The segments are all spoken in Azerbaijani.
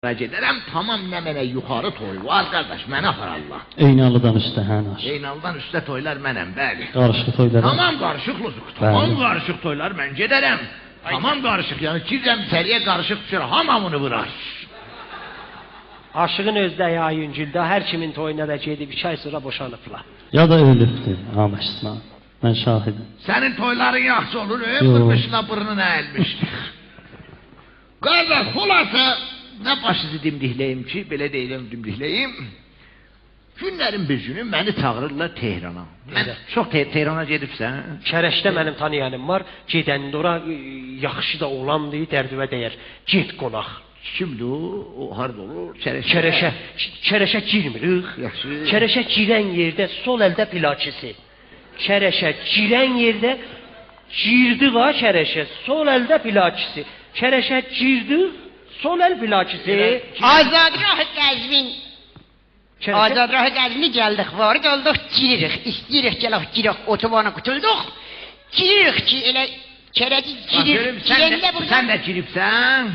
Gedərəm, tamam nə mənə yuxarı toy var, qardaş, mənə apar Allah. Eynalıdan üstə, hə, naş. Eynalıdan üstə toylar mənəm, bəli. Qarışıq toylar. Tamam qarışıqlıq, tamam qarışıq toylar mən gedərəm. Tamam qarışıq, yəni girəm içəriyə qarışıq düşür, hamamını vurar. Aşığın özdə ya yüngüldə, hər kimin toyuna da gedib 2 ay sonra boşanıblar. Ya da ölübdür, Ahmet İsmail. Mən şahidim. Sənin toyların yaxşı olur, vurmuşla burnuna əlmişdir. Qardaş, xulasa, nə başınızı dimdikləyim ki, belə deyiləm dimdikləyim. Günlərin bir günü məni çağırırlar Tehrana. Mən çox Tehrana gedibsən. Kərəşdə mənim tanıyanım var, gedəndə ora yaxşı da olandı, dərdüvə deyər, get qonaq. Kimdir o? O harada olur? Kərəşə girmirik. Yaxşı. Kərəşə girən yerdə sol əldə plakisi. Kərəşə girən yerdə girdik ha kərəşə, sol əldə plakisi. Kərəşə girdik, sol əl plakisi. Azadrah Qəzvin. Azadrah Qəzvinə gəldik, varid olduq, giririk. İstəyirik, gələk, girək, otobana qutulduq. Giririk ki, elə kərəci girir. Sən də giribsən.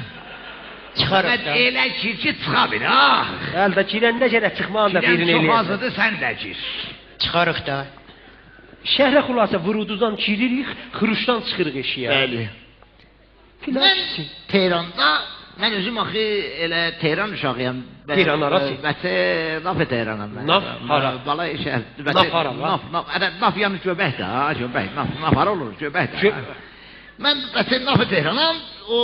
Çıxarıq da. Elə gir ki, çıxa bir, ha. Əldə girəndə gərək çıxmağın da birini Girən çox eləyəsən. azıdır, sən də gir. Çıxarıq da. Şəhrə xulasa vuruduzdan giririk, xıruşdan çıxırıq eşiyə. Bəli. Mən Tehranda, mən özüm axı elə Tehran uşağıyam. Tehran arası? Bəsə, naf Tehranam mən. Naf hara? Balay şəhər. Naf hara? Naf yanı göbəkdir, ha, göbək. Naf hara olur, göbəkdir. Mən bəsə naf Tehranam, o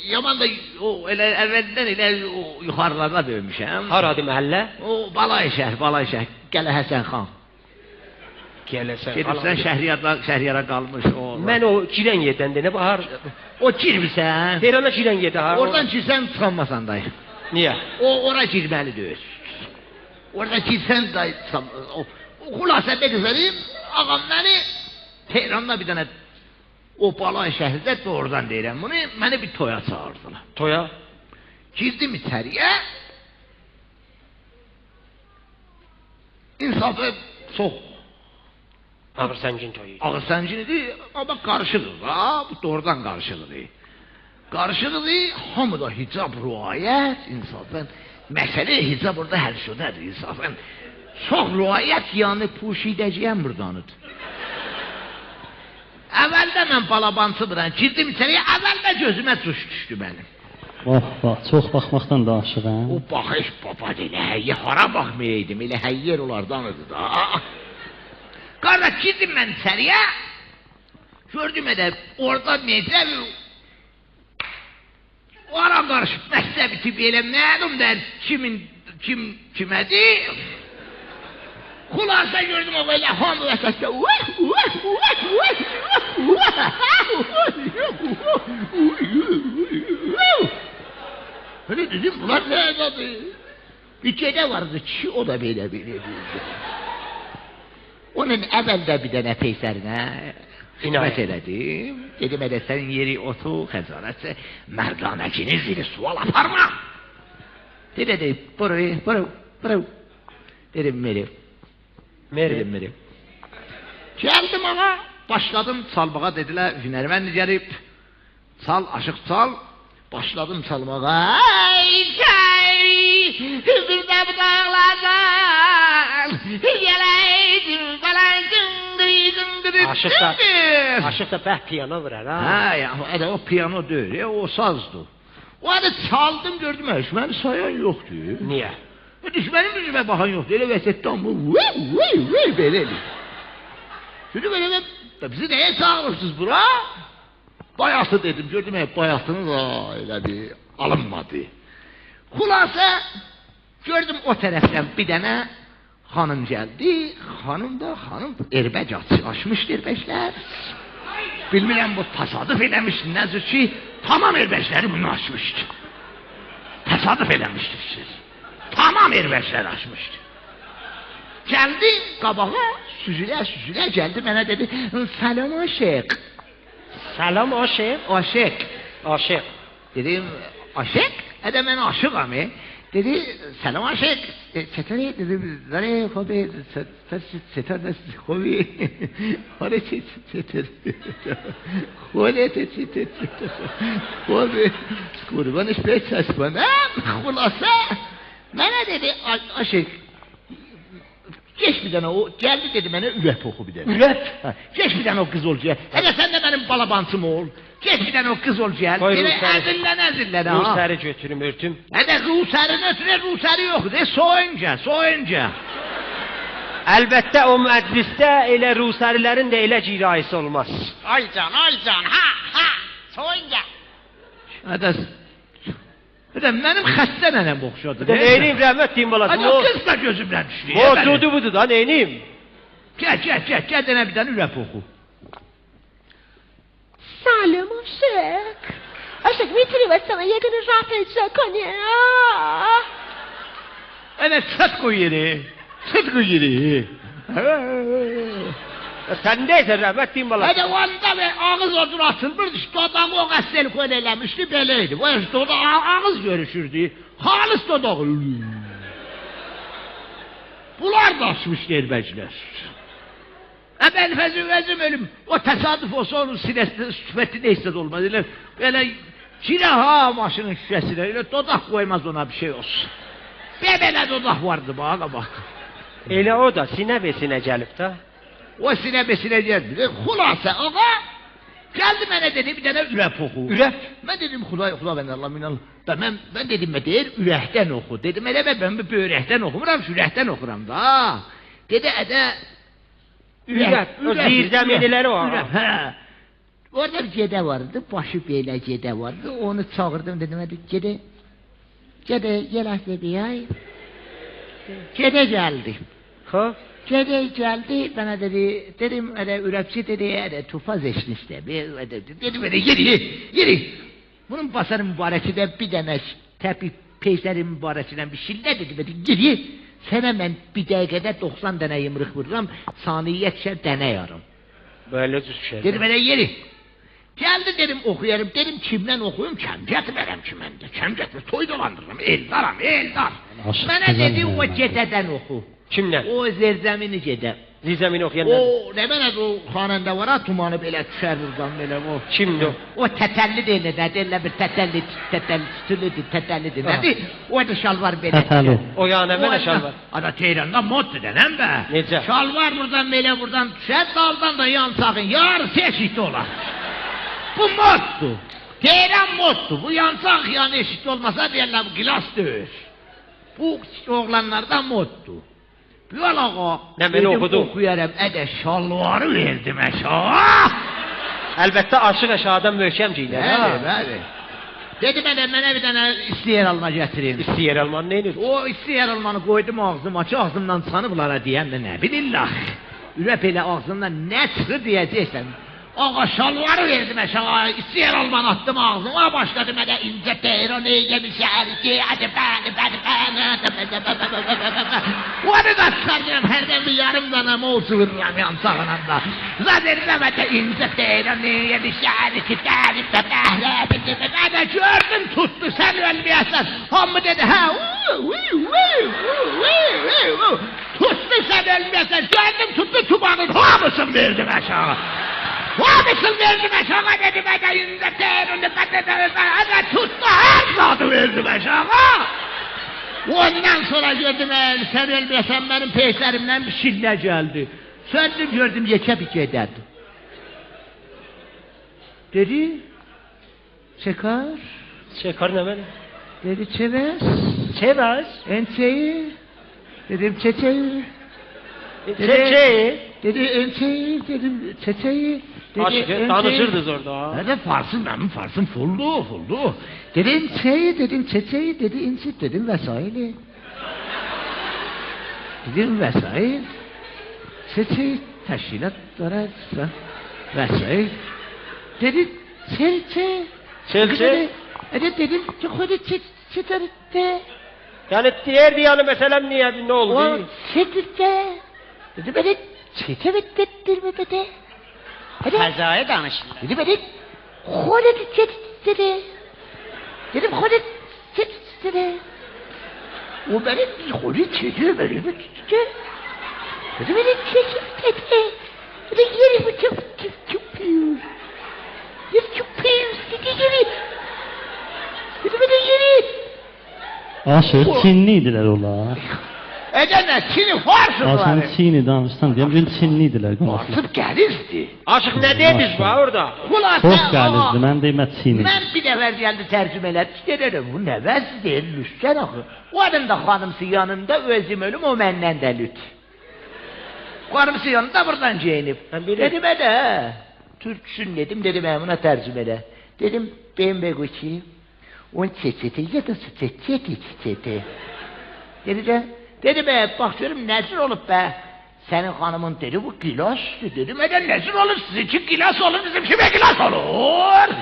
yaman da o elə əvvəldən elə o yuxarılarda böyümüşəm. Haradır məhəllə? O Balay şəhər, Gələ Həsən xan. Gələsən. Gedibsən şəhriyara qalmış o. Mən o girən yerdən də nə bahar? O girmirsən. Tehrana girən yerdə ha. Oradan girsən çıxanmasan dayı. Niyə? Ora girməlidir. Orada girsən dayı o xülasə bezərim, ağam məni Tehranda bir dənə o Balay şəhərdə doğrudan deyirəm bunu, məni bir toya çağırdılar. Toya? Girdim içəriyə. İnsafı çox Ağır səngin toyu. ağır səngin idi, amma qarışıqdır ha, bu doğrudan qarışıqdır. Qarışıqdır, hamıda hicab ruayət, insafən. Məsələ hicab orada hər şeydədir, insafən. Çox ruayət, yəni puşidəcəyəm burdanıdır. Əvvəldə mən balabansıbıram, girdim içəriyə, əvvəldə gözümə tuş düşdü mənim. Bax, çox baxmaqdan da aşıq, hə? O baxış baba elə həyyə hara baxmayaydım, elə həyyer onlardanıdır da. Qardaş girdim mən içəriyə, gördüm elə orada necə o ara qarışıb məsələ bitib elə məlum der kimədir. Xulasa gördüm o belə hamı əsasda öyle dedim bunlar ne adadı? Bir gece vardı ki o da böyle deyildi. Onun əvvəldə bir dənə peysərinə xidmət elədim. Dedim elə sənin yeri otu, xəzarətsə, mərdanəkini zili sual aparma. Dedi, buru. Dedim, Meri. Gəldim ağa, başladım çalmağa, dedilər, hünərmən gəlib, çal, aşıq çal, başladım çalmağa. Bir də bu dağlardan, gələydim, Aşıq da bəh piyano vurar ha. Hə, ya, o piyano deyil, o sazdır. O adı çaldım, gördüm, düşməni sayan yoxdur. Niyə? Düşmənin üzümə baxan yoxdur, elə vəsətdən bu, belə edir. Çünki belə, bizi nəyə çağırırsınız bura? Bayası dedim, gördüm, bayasınız elə bir alınmadı. Xülasə, gördüm o tərəfdən bir dənə xanım gəldi, xanım erbək açmışdı erbəklər. Bilmirəm bu təsadüf eləmişdi, nəzir ki, tamam erbəkləri bunu açmışdı. Təsadüf eləmişdir siz. Tamam erbəklər açmışdı. Gəldi qabağa, süzülə gəldi, mənə dedi, salam aşıq. Salam aşıq. Aşıq. Aşıq. Dedim, aşıq? Mən aşığam, Dedi selam aşık. Çeteri dedi zare hobi çeter hobi. Hore çeter. Hore çeter. Hobi. Kurban işte saçma. Kulasa. Bana dedi aşık. Geç bir tane o geldi dedi bana ürep oku bir tane. Ürep? Geç bir tane o kız ol gel. Hele sen de benim balabansım ol. Geç bir tane o kız ol gel. Yine ezillen ha. Ruhsarı götürüm örtüm. Hadi ruhsarı yok de soyunca. Əlbəttə o məclisdə elə ruhsarilərin də elə cirayəsi olmaz. Ay can ha soyunca. Hadi benim xəstə nənəm oxşadı. Neyniyim rəhmət deyim balası. Hadi o kız da gözümdən düşdü. O dudu budur da neyniyim? Gel dene bir tane ürep oku. Salam aşık. Aşık bitirme sana yegini rafetçe konya. Evet sıt koy yeri. Sən deyəsən rəhmət deyim balası. Hadi onda ve ağız odur atılmış. Dodağı o gazeteli koylemişti beleydi. Bu işte o da ağız görüşürdü. Halis dodağı. Bunlar da açmış derbeciler. Ben özüm ölüm. O tesadüf olsa onun sinesinde süfeti neyse de olmaz. Böyle cire ha maşının şişesine. Öyle dodak koymaz ona bir şey olsun. Böyle dodak vardı bana bak. Elə o da sinə besinə gəlib da. O besine geldi. Hulasa ağa geldi bana dedi bir tane ürep oku. Ürep? Ben dedim hula ben Allah minallah. Ben dedim değil ürəkdən oku. Dedim elə ben börekten okumuram, ürəkdən okuram da. Dedi Ürep. O zirzəminiləri var. He. Orada bir cede vardı, başı böyle cede vardı. Onu çağırdım dedim hadi cede gel dedi ya. Cede geldi. Ha? Cede geldi bana dedim ürepçi dedi tufaz eşniste. Dedim yeri. Bunun basarı mübareki de bir tane tepi peyseri mübaresinden bir şille dedi geri. Sana ben bir dakikada 90 tane yumruk vururum, saniyetçe tane yarım. Böyle düz şey. Dedim böyle yeri. Geldi dedim okuyarım, dedim kimden okuyum, kemcet verem kimende, kemcet ver, toy dolandırırım, eldaram. Bana dedi o cededen oku. Kimden? O zerzemini cede. Zirzəmini oxuyanlar. O ne böyle o hanende var ha, tumanı böyle düşer buradan böyle o. Kimdi o? O tetelli derler bir tetelli dedi. O da şalvar böyle. Tetelli. O yani mənə şal var. Ada Teyran'da mod denen be. Necə? Şalvar buradan böyle buradan düşer, daldan da yansakın yarısı eşit olar. Bu moddu. Teyran moddu. Bu yansak yani eşit olmasa derler bu gilas dövüş. Bu oğlanlarda moddu. Yol ağa, dedim okuyarım, şalvarı verdim aşağı. Əlbəttə aşıq aşağıdan möhkəm giyinər. Bəli. Dedi mənə bir dənə istəyər alma gətirin. İstəyər almanı neyinir? O istəyər almanı qoydum ağzıma, ağzımdan çıxanı bunlara deyəm də nə bilirlər. Ürep elə ağzından nə çıxır deyəcəksən. Ağa şalvarı verdim aşağı, istəyər almanı attım ağzıma, başladım elə incə Teyran eyləmişə ərki, onu da çıxardım, hərdən bir yarım dana mol çığırıram yansağına da. Zadirəm elə incə Teyran eyləmişə ərki, gördüm tutdu, sən ölməyəsən. Hamı dedi, tutdu sən ölməyəsən, gördüm tutdu tubanın hamısını verdim aşağı. Hamısını verdim aşağı dedim yüzünde Teyran'ı tuttu her zatı verdim aşağı. Ondan sonra gördüm sen ölmeyesen benim peyserimden bir şille geldi. Söndüm gördüm yeke bir giderdi. Dedi çekar. Çekar ne böyle? Dedi çevez. Çevez. Enseyi. Dedim çeçeyi. Çeçeyi. Dedi enseyi dedim çeçeyi. Aşık danışırdınız orada ha. Hadi benim Farsım fuldu. Dedi enseyi dedim çeçeyi dedi insit dedim vesaire. Dedim vesaire. Çeçeyi teşkilatlara vesaire. Dedi çelçe. Çelçe. Dedim çekodi çeçerite. Yani diğer diyanı mesela niye ne oldu? O çeçerite. Dedi böyle çeçevettir mi dedi. Fəzaya danışırlar. Dedi böyle Xolet dedi. Dedim Xolet dedi. O beni bir golü çekiyor böyle bir tutuyor. Dedi beni çekip dedi. Dedi yeri bu çok piyur. Çok piyur. Dedi yeri. Dedi beni yeri. Aşık Çinliydiler ola. Edenler Çin'i Fars'ı Aşık var. Çin'i danışsan diyeyim, bir Çinliydiler konuşlar. Fars'ıp gelirdi. Aşıq nə dediniz var orada? Xulasa, Çok gəlirdi, mən deymət Çin'i. Ben bir defa geldi tercümeler. Dedim bu ne vəz değil lütfen axı. O adam da hanımsı yanında özüm ölüm o menden de lüt. Hanımsı yanında buradan giyinip. Dedim de Türksün dedim buna tercümele. Dedim ben beguçi. On çeçete ya da çeçete. Dedim bakıyorum nezir olup be. Senin hanımın dedi bu gilasdı dedim. Nezir olur sizin için gilas olur bizim kime gilas olur.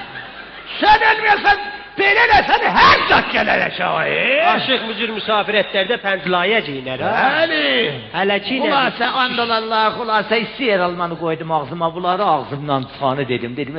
Sen ölmüyorsan böyle sen her dakikada şahit. Aşıq mücür müsafirətlərdə pənclaya geyinər ha. Bəli. Hələ ki nə? Xulasa andallah xulasa istiyer almanı koydum ağzıma bunları ağzımdan çıkanı dedim. Dedim